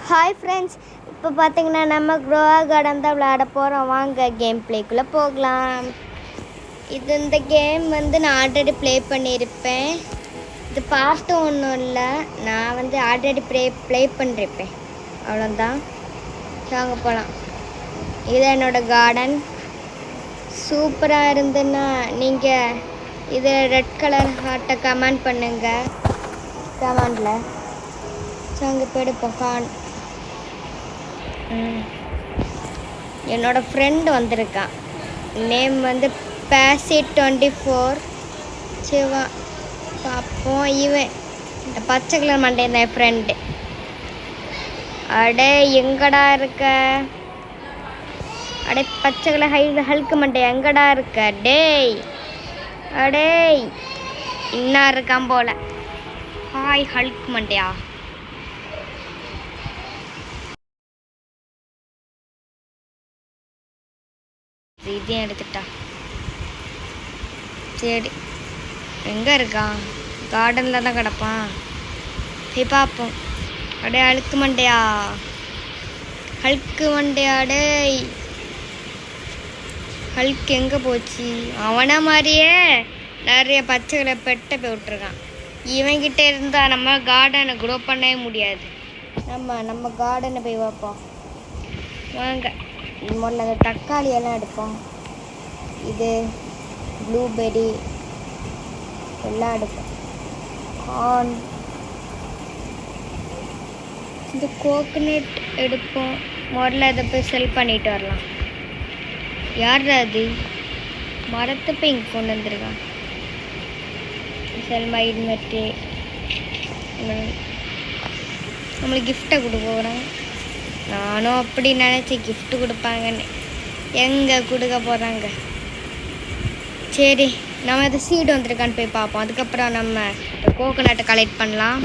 Hi friends, இப்போ பார்த்தீங்கன்னா நம்ம க்ரோவா கார்டன் தான் விளையாட போகிறோம். வாங்க கேம் ப்ளேக்குள்ளே போகலாம். இந்த கேம் நான் ஆல்ரெடி ப்ளே பண்ணியிருப்பேன். இது பார்ட்டு ஒன்றும் இல்லை, நான் ஆல்ரெடி ப்ளே பண்ணியிருப்பேன், அவ்வளோதான். வாங்க போகலாம். இது என்னோடய கார்டன். சூப்பராக இருந்துன்னா நீங்கள் இது ரெட் கலர் ஹார்ட்டை கமெண்ட் பண்ணுங்கள் கமெண்டில். அங்கே போய்டுப்போம். என்னோடய ஃப்ரெண்டு வந்திருக்கான். Name Passy24. சிவா பார்ப்போம். இவன் இந்த பச்சை கலர் மண்டையன் என் ஃப்ரெண்டு. அடே எங்கடா இருக்க? அடே பச்சை கலர் ஹல்க்கு மண்டை எங்கடா இருக்க? டேய் அடே இன்னும் இருக்கான் போல. ஹாய் ஹல்க் மண்டையா. இதையும் எடுத்துட்டா. சரி, எங்கே இருக்கான்? கார்டனில் தான் கிடப்பான். போய் பார்ப்போம். அடே ஹல்க்கு மண்டையா, ஹல்க்கு மண்டையா. டேய் ஹல்க் எங்கே போச்சு? அவனை மாதிரியே நிறைய பச்சைகளை பெட்டை போய் விட்டுருக்கான். இவங்கிட்ட இருந்தால் நம்ம கார்டனை க்ரோ பண்ணவே முடியாது. நம்ம கார்டனை போய் வைப்போம். வாங்க, முதல்ல அந்த தக்காளி எல்லாம் எடுப்போம். இது ப்ளூபெர்ரி எல்லாம் எடுப்போம். கார்ன், இந்த கோகனட் எடுப்போம். முதல்ல இதை போய் செல் பண்ணிட்டு வரலாம். யார் அது? மரத்தை போய் இங்கே கொண்டு வந்துருக்கான். செல் மைட்மெட்டு நம்மளுக்கு கிஃப்டை கொடுக்க போகிறாங்க. நானும் அப்படி நினச்சி கிஃப்ட்டு கொடுப்பாங்கன்னு. எங்கே கொடுக்க போகிறாங்க? சரி, நம்ம இது சீடு வந்துருக்கான்னு போய் பார்ப்போம். அதுக்கப்புறம் நம்ம இந்த கோகனட்டை கலெக்ட் பண்ணலாம்.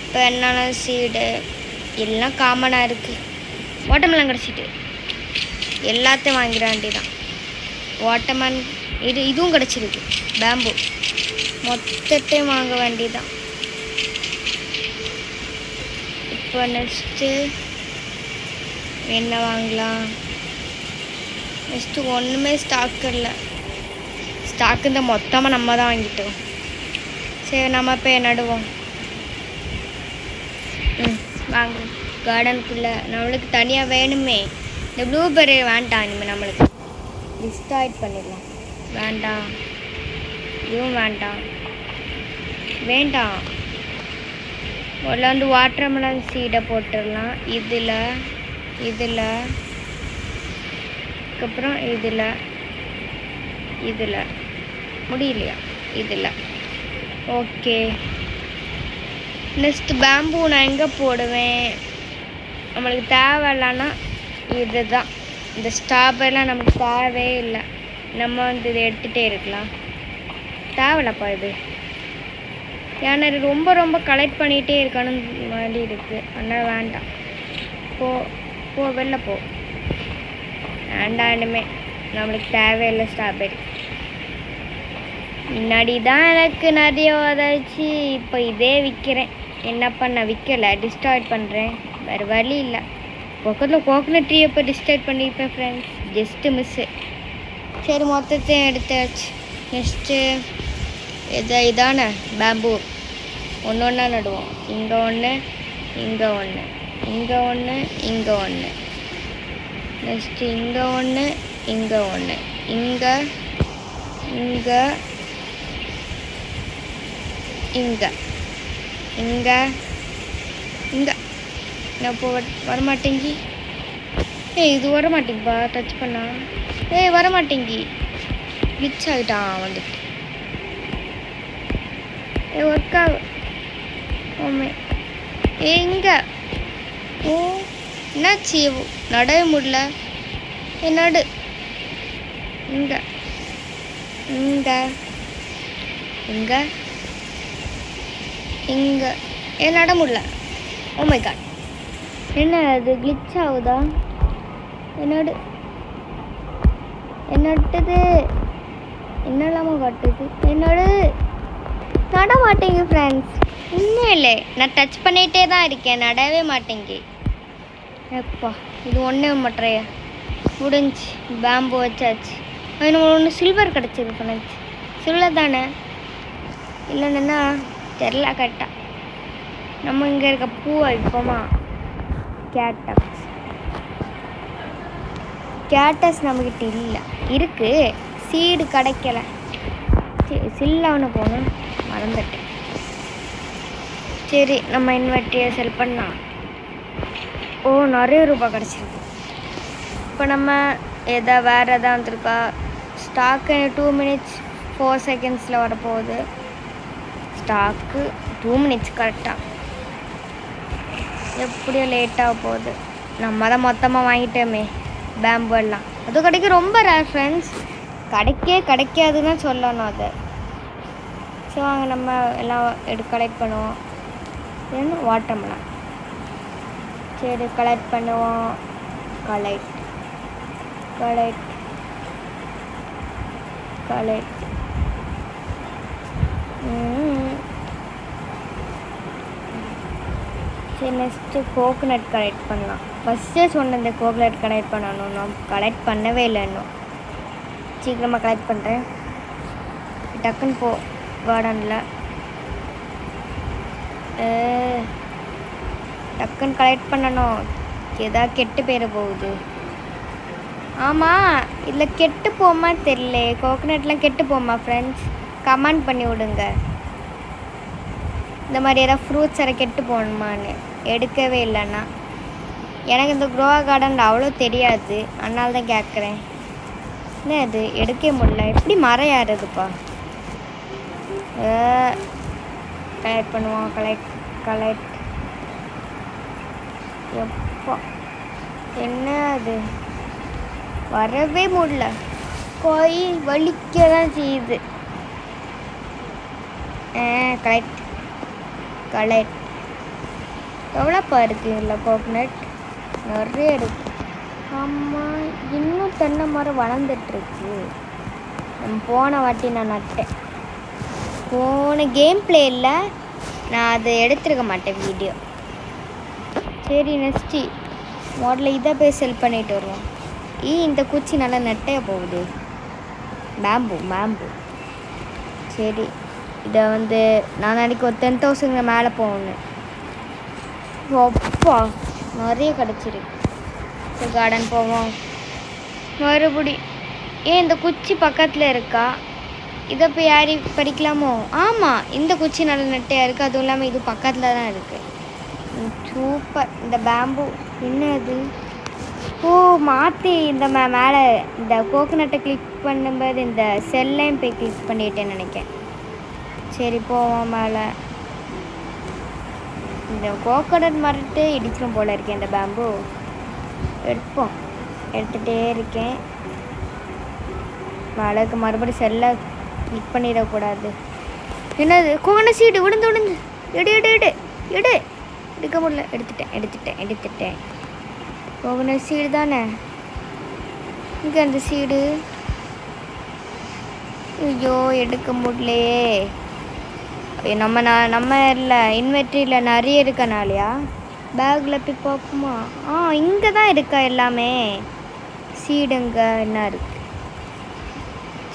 இப்போ என்னென்ன சீடு எல்லாம் காமனாக இருக்குது. வாட்டர்மெலன் கிடச்சிட்டு எல்லாத்தையும் வாங்கிட வேண்டியதான். வாட்டர்மெலன் இதுவும் கிடச்சிருக்கு. பேம்பு மொத்தத்தையும் வாங்க வேண்டியதான். இப்போ நெக்ஸ்ட்டு என்ன வாங்கலாம்? நெக்ஸ்ட்டு ஒன்றுமே ஸ்டாக் இல்லை. ஸ்டாக் இந்த மொத்தமாக நம்ம தான் வாங்கிட்டோம். சரி, நம்ம இப்போ நடுவோம். வாங்க கார்டனுக்குள்ளே. நம்மளுக்கு தனியாக வேணுமே. இந்த ப்ளூபெர்ரி வேண்டாம். இனிமேல் நம்மளுக்கு டிஸ்டாய்ட் பண்ணிடலாம். வேண்டாம், இதுவும் வேண்டாம். முதல்ல வாட்டர்மெலன் சீடை போட்டுடலாம். இதில் அதுக்கப்புறம் இதில் முடியலையா? இதில் ஓகே. நெக்ஸ்ட் பேம்பூ நான் எங்கே போடுவேன்? நம்மளுக்கு தேவையில்லைன்னா இது தான். இந்த ஸ்ட்ராபெரிலாம் நமக்கு தேவையே இல்லை. நம்ம இதை எடுத்துகிட்டே இருக்கலாம். தேவையில்லப்பா இது. ஏன்னா ரொம்ப ரொம்ப கலெக்ட் பண்ணிகிட்டே இருக்கணும் மாதிரி இருக்குது. அதனால் வேண்டாம். போ வெளில போ. வேண்டாம், இனிமே நம்மளுக்கு தேவையில்லை ஸ்ட்ராபெரி. முன்னாடி தான் எனக்கு நிறைய உதவிச்சு. இப்போ இதே விற்கிறேன். என்ன பண்ண விற்கலை, டிஸ்டார்ட் பண்ணுறேன். வேறு வழி இல்லை. பக்கத்தில் கோகனட் ட்ரீயை இப்போ டிஸ்டார்ட் பண்ணியிருப்பேன் ஃப்ரெண்ட்ஸ். Just miss. சரி, மொத்தத்தையும் எடுத்தாச்சு. நெக்ஸ்ட்டு இதானே பேம்பூ. ஒன்று ஒன்றா நடுவோம். இங்கே ஒன்று, இங்கே ஒன்று, இங்கே ஒன்று, இங்கே ஒன்று. நெக்ஸ்ட்டு இங்கே ஒன்று, இங்கே ஒன்று, இங்கே இங்கே இங்கே இங்கே இங்கே. நான் இப்போ வரமாட்டேங்கி. இது வரமாட்டேங்கப்பா. டச் பண்ணா வரமாட்டேங்கி. கிளிச் ஆகிட்டான் வந்துட்டு. ஒர்க் ஆகும். ஓமே எங்கே? ஓ, என்னாச்சு? நடவே முடியல. நடு. இங்கே இங்கே இங்கே இங்கே நட முடியல. ஓ மை காட், என்ன அது? கிளிச் ஆகுதா? என்னோடு என்னட்டுது என்னெல்லாமோ காட்டுது. என்னோடு நட மாட்டேங்க ஃப்ரெண்ட்ஸ். இன்னும் இல்லை, நான் டச் பண்ணிகிட்டே தான் இருக்கேன். நடவே மாட்டேங்க. எப்பா இது ஒன்றே மற்றைய முடிஞ்சு பேம்பு வச்சாச்சு. இன்னும் ஒன்று சில்வர் கிடச்சிருக்கு எனக்கு. சில்வர் தானே இல்லைன்னா தெரில கரெக்டாக. நம்ம இங்கே இருக்க பூவை வைப்போமா? கேட்டஸ் நம்மக்கிட்ட இல்லை, இருக்குது, சீடு கிடைக்கல. சில்லான்னு போகணும், மறந்துட்டேன். சரி நம்ம இன்வெர்ட்டியை செல் பண்ணலாம். ஓ நிறைய ரூபாய் கிடச்சிருக்கு. இப்போ நம்ம வேறு எதாவது வந்துருக்கா? ஸ்டாக்கு 2 minutes 4 seconds வரப்போகுது. ஸ்டாக்கு 2 minutes கரெக்டாக. எப்படியோ லேட்டாக போகுது. நம்ம தான் மொத்தமாக வாங்கிட்டோமே பேம்பு எல்லாம். அது கிடைக்க ரொம்ப ரேர் ஃப்ரெண்ட்ஸ். கிடைக்காதுன்னு சொல்லணும் அதை. சரி வாங்க நம்ம எல்லாம் கலெக்ட் பண்ணுவோம். என்ன வாட்டர்மெலன். சரி கலெக்ட் பண்ணுவோம். கலெக்ட் சரி நெக்ஸ்ட்டு கோகோனட் கலெக்ட் பண்ணலாம். ஃபஸ்ட்டே சொன்ன இந்த கோகோனட் கலெக்ட் பண்ணணும். நான் கலெக்ட் பண்ணவே இல்லை இன்னும். சீக்கிரமாக கலெக்ட் பண்ணுறேன். டக்குன்னு போ கார்டனில். டக்குன்னு கலெக்ட் பண்ணணும். எதாவது கெட்டு போயிட போகுது. ஆமாம் இதில் கெட்டு போமா தெரியல. கோகோனட்லாம் கெட்டு போமா ஃப்ரெண்ட்ஸ்? கமெண்ட் பண்ணி விடுங்க. இந்த மாதிரி ஏதாவது ஃப்ரூட்ஸ் எல்லாம் கெட்டு போகணுமான்னு. எடுக்கவே இல்லைண்ணா. எனக்கு இந்த க்ரோ கார்டன் அவ்வளோ தெரியாது, அதனால தான் கேட்குறேன். என்ன அது எடுக்க முடியல. எப்படி மரம் ஏறுதுப்பா? கலெக்ட் பண்ணுவோம். கலெக்ட் எப்பா என்ன அது வரவே முடியல. கை வலிக்க தான் செய்யுது. கலெக்ட் எவ்வளோப்பா இருக்குது இல்லை கோகோனட்? நிறைய இருக்குது. ஆமாம் இன்னும் தென்னை மரம் வளர்ந்துட்டுருக்கு. நம்ம போன வாட்டி நான் நட்டேன். போன கேம் பிளேயில் நான் அதை எடுத்துருக்க மாட்டேன் வீடியோ. சரி நெக்ஸ்ட்டு முதல்ல இதை போய் செல் பண்ணிட்டு வருவோம். இந்த குச்சி நல்லா நெட்டையாக போகுது. பேம்பு. சரி இதை நான் நினைக்க ஒரு 10,000 மேலே போகணும். அப்பா நிறைய கிடச்சிருக்கு. சரி கார்டன் போவோம் மறுபடி. இந்த குச்சி பக்கத்தில் இருக்கா? இதை போய் யாரி பறிக்கலாமோ? ஆமாம் இந்த குச்சி நல்ல நெட்டையாக இருக்குது. அதுவும் இல்லாமல் இது பக்கத்தில் தான் இருக்குது. சூப்பர். இந்த பேம்பு என்ன அது? ஓ மாற்றி இந்த மேலே இந்த கோகோனட்டை கிளிக் பண்ணும்போது இந்த செல்லையும் போய் கிளிக் பண்ணிட்டேன்னு நினைக்கிறேன். சரி போவோம் மேலே. இந்த கோகோனட் மரத்தை இடிச்சிடும் போல் இருக்கேன். இந்த பேம்பு எடுத்துகிட்டே இருக்கேன். மேலேக்கு மறுபடியும் செல்லை கிளிக் பண்ணிடக்கூடாது. என்னது கோகோனட் சீடு விழுந்து எடு எடுக்க முடியல. எடுத்துட்டேன். கோகோனட் சீடு தானே இங்கே. அந்த சீடு ஐயோ எடுக்க முடியலையே. நம்ம இல்லை இன்வெர்ட்டரியில் நிறைய இருக்கனாலையா? பேக்கில் போய் பார்ப்போமா? இங்கே தான் இருக்கா எல்லாமே. சீடுங்க என்ன இருக்கு?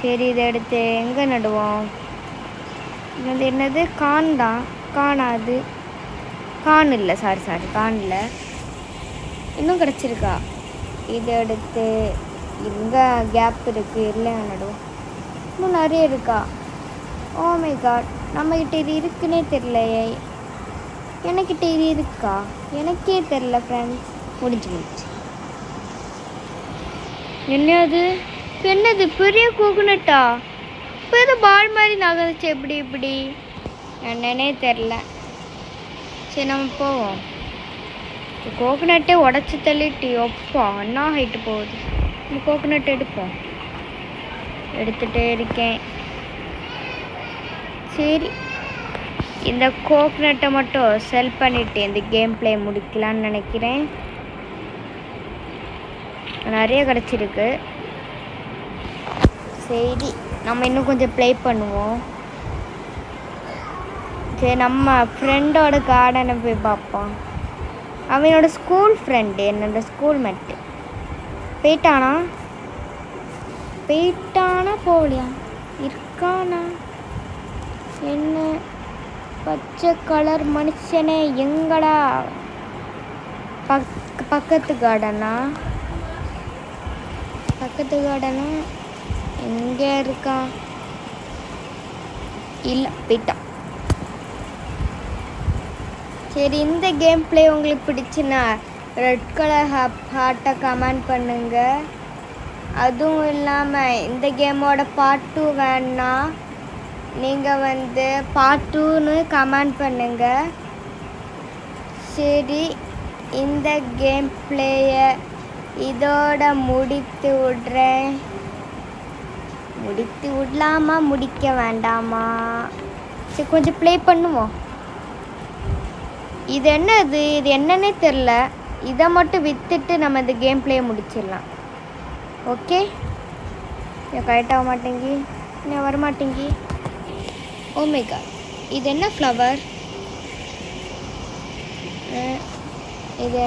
சரி இதை எடுத்து எங்கே நடுவோம்? என்னது கான் தான். காணாது. கான் இல்லை சாரி கான் இல்லை. இன்னும் கிடச்சிருக்கா? இதை எடுத்து இங்கே கேப் இருக்குது இல்லை நடுவோம். இன்னும் நிறைய இருக்கா? ஓ மை காட், நம்மக்கிட்ட இது இருக்குன்னே தெரியலையே. எனக்கிட்ட இது இருக்கா? எனக்கே தெரில ஃப்ரெண்ட்ஸ். முடிஞ்சு என்னது பெரிய கோகோனட்டா? இப்போ ஏதோ பால் மாதிரி நகர்ந்துச்சு. எப்படி என்னன்னே தெரில. சரி நம்ம போவோம். கோகோனட்டே உடச்சி தள்ளிட்டு எப்பா அண்ணா ஹைட்டு போகுது. நம்ம கோகோனட் எடுப்போம். எடுத்துகிட்டே இருக்கேன். சரி இந்த கோகோனட்டை மட்டும் செல் பண்ணிவிட்டு இந்த கேம் பிளே முடிக்கலான்னு நினைக்கிறேன். நிறைய கிடச்சிருக்கு. சரி நம்ம இன்னும் கொஞ்சம் ப்ளே பண்ணுவோம். சரி நம்ம ஃப்ரெண்டோட கார்டனை போய் பார்ப்போம். அவனோட ஸ்கூல் ஃப்ரெண்டு, என்னோட ஸ்கூல் மேட்டு. போயிட்டானா போகலையா? இருக்கானா? என்ன பச்சை கலர் மனுஷனே எங்கடா? பக்கத்து கார்டனா எங்கே இருக்கா? இல்லை, போயிட்டான். சரி, இந்த கேம் பிளே உங்களுக்கு பிடிச்சுன்னா ரெட் கலர் ஹார்ட்டை கமெண்ட் பண்ணுங்க. அதுவும் இல்லாமல் இந்த கேமோட பார்ட் 2 வேணுன்னா நீங்கள் பார்ட் 2ன்னு கமெண்ட் பண்ணுங்க. சரி, இந்த கேம் பிளேயை இதோட முடித்து விடலாமா, முடிக்க வேண்டாமா? சரி, கொஞ்சம் ப்ளே பண்ணுவோம். இது என்னன்னே தெரில. இதை மட்டும் விற்றுட்டு நம்ம இந்த கேம் பிளேயை முடிச்சிடலாம். ஓகே, கரெக்ட் ஆக மாட்டேங்கி, இன்னும் வரமாட்டேங்கி. ஓ மை காட், இது என்ன ஃப்ளவர்? இது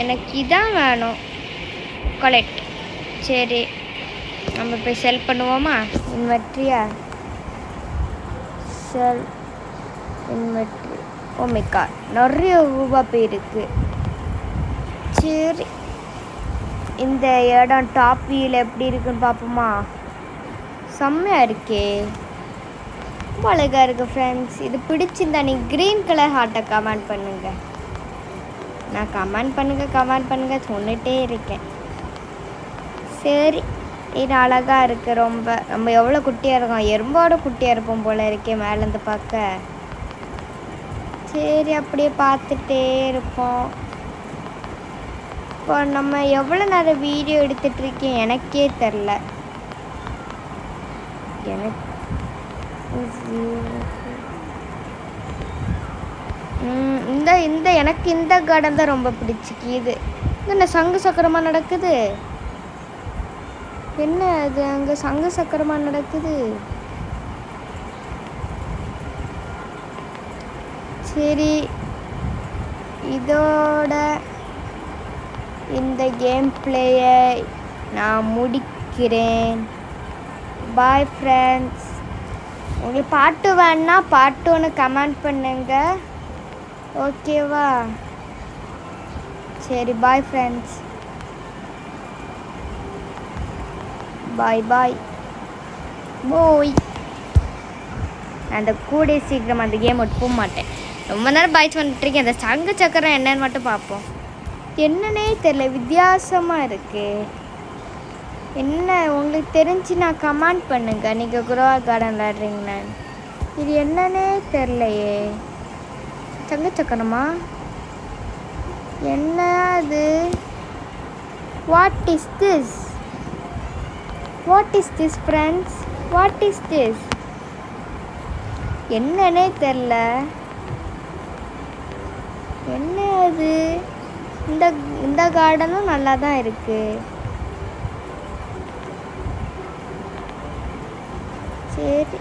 எனக்கு இதான் வேணும். கலெக்ட். சரி, நம்ம போய் செல் பண்ணுவோமா? இன்வெர்ட்ரியா? செல் இன்வெர்ட்ரி. ஓ மை காட், நிறைய ரூபா போயிருக்கு. சரி, இந்த இடம் டாப் வியூவில் எப்படி இருக்குன்னு பார்ப்போமா? செம்மையாக இருக்கே, ரொம்ப அழகாக இருக்குது ஃப்ரெண்ட்ஸ். இது பிடிச்சிருந்தா நீங்கள் க்ரீன் கலர் ஹார்ட்டை கமெண்ட் பண்ணுங்கள். நான் கமெண்ட் பண்ணுங்கள் சொன்னிட்டே இருக்கேன். சரி, இது அழகாக இருக்குது. ரொம்ப எவ்வளோ குட்டியாக இருக்கும், எறும்போட குட்டியாக இருப்போம் போல் இருக்கே மேலேருந்து பார்க்க. சரி, அப்படியே பார்த்துட்டே இருப்போம். இப்போ நம்ம எவ்வளோ நேரம் வீடியோ எடுத்துகிட்ருக்கேன் எனக்கே தெரில. எனக்கு இந்த கார்டன் தான் ரொம்ப பிடிச்சிக்கிது. என்ன சங்கு சக்கரமாக நடக்குது? என்ன அது அங்கே சங்கு சக்கரமாக நடக்குது? சரி, இதோட இந்த கேம் பிளேயை நான் முடிக்கிறேன். Bye friends. உங்களுக்கு பார்ட் 2 வேணுன்னா பார்ட் 2ன்னு கமெண்ட் பண்ணுங்க. ஓகேவா? சரி, பாய் ஃப்ரெண்ட்ஸ். பாய். போய் அந்த கூட சீக்கிரம் அந்த கேம் விட்டு போக மாட்டேன். ரொம்ப நேரம் பாய்ச்சி வந்துட்டுருக்கேன். அந்த சங்கு சக்கரம் என்னன்னு மட்டும் பார்ப்போம். என்னன்னே தெரில, வித்தியாசமாக இருக்கு. என்ன உங்களுக்கு தெரிஞ்சுன்னா கமெண்ட் பண்ணுங்க. நீங்கள் குரோவா கார்டன் விளாட்றீங்கண்ணா. இது என்னன்னே தெரிலையே. சங்கு சக்கரமா? என்ன அது? What is this friends? What is this? என்னன்னே தெரில. என்ன அது? இந்த கார்டனும் நல்லா தான் இருக்கு. சரி,